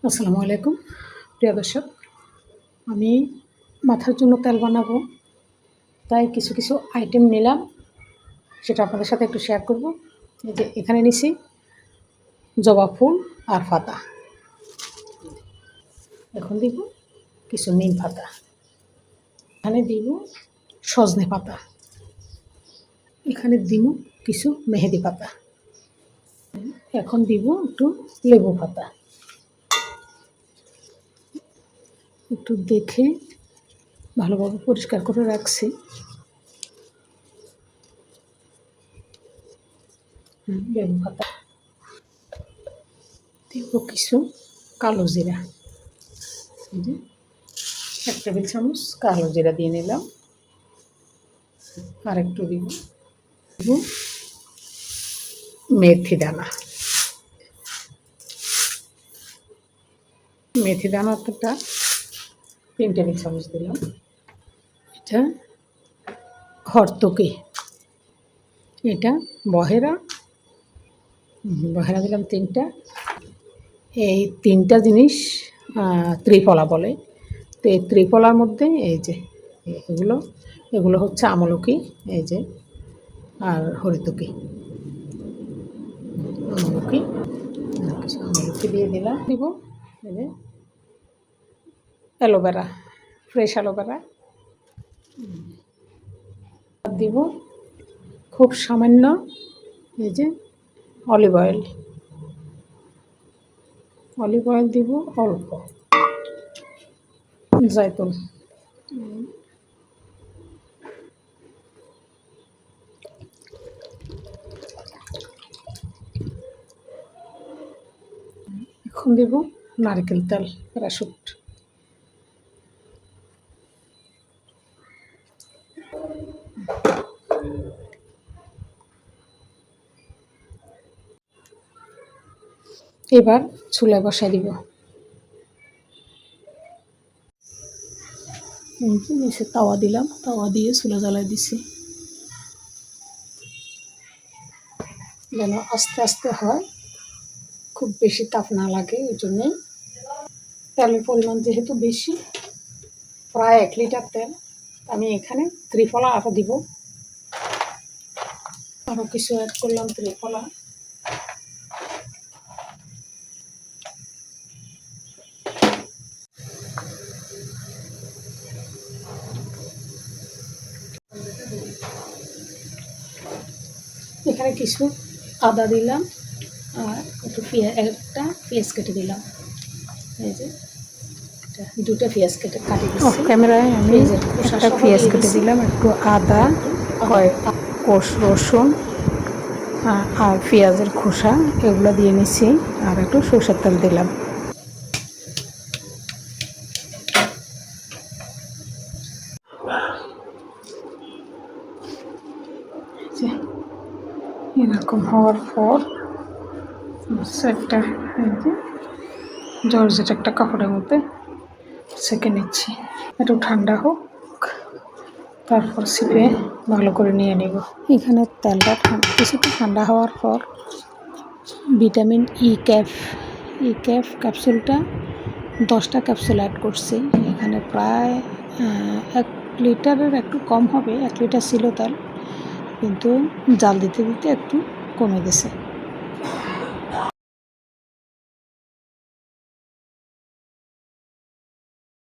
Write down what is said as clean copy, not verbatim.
আসসালামু আলাইকুম প্রিয় দর্শক। আমি মাথার জন্য তেল বানাবো, তাই কিছু কিছু আইটেম নিলাম, সেটা আপনাদের সাথে একটু শেয়ার করব। এই যে এখানে নিছি জবা ফুল আর পাতা। এখন দিব কিছু নিম পাতা, এখানে দিব সজনে পাতা, এখানে দিব কিছু মেহেদি পাতা, এখন দিব একটু লেবু পাতা। একটু দেখে ভালোভাবে পরিষ্কার করে রাখছি। লেবু পাতা দিব কিছু কালো জিরা, 1 টেবিল চামচ কালো জিরা দিয়ে নিলাম। আর একটু দিব মেথি দানা, মেথি দানাটা 3 টেবিল চামচ দিলাম। এটা হরতকি, এটা বহেরা দিলাম 3টা। এই 3টা জিনিস ত্রিফলা বলে। তো এই ত্রিফলার মধ্যে এই যে এগুলো হচ্ছে আমলকি, এই যে, আর হরিতকি। আমলকি দিয়ে দিলাম। দিব এই যে অ্যালোভেরা, ফ্রেশ অ্যালোভেরা দিব। খুব সামান্য এই যে অলিভ অয়েল দিব, অল্প জয়তুন। এখন দিব নারকেল তেল, প্যারাশুট। এবার চুলায় বসাই দিব। নিচে তাওয়া দিলাম, তাওয়া দিয়ে চুলা জ্বালাই দিছি, যেন আস্তে আস্তে হয়, খুব বেশি তাপ না লাগে। এই জন্যে তেলের পরিমাণ যেহেতু বেশি, প্রায় 1 লিটার তেল, আমি এখানে ত্রিফলা আরও দিব, আরও কিছু অ্যাড করলাম ত্রিফলা। এখানে কিছু আদা দিলাম আর একটু একটা পেঁয়াজ কেটে দিলাম। এই যে 2টা পেঁয়াজ কাটি দিচ্ছি। অফ ক্যামেরায় আমি একটা পেঁয়াজ কেটে দিলাম, একটু আদা, কয়েক কোষ রসুন আর পেঁয়াজের খোসা, এগুলো দিয়ে নিচ্ছি। আর একটু সরষের তেল দিলাম। এরকম হওয়ার পর একটা জর্জেট একটা কাপড়ের মধ্যে সেঁকে নিচ্ছি। একটু ঠান্ডা হোক, তারপর সিপে ভালো করে নিয়ে নেব। এখানে তেলটা কিছুটা ঠান্ডা হওয়ার পর ভিটামিন ই ক্যাফ ক্যাপসুলটা 10টা ক্যাপসুল অ্যাড করছি। এখানে প্রায় 1 লিটারের একটু কম হবে, 1 লিটার ছিল তেল, কিন্তু জাল দিতে দিতে একটু কমে গেছে।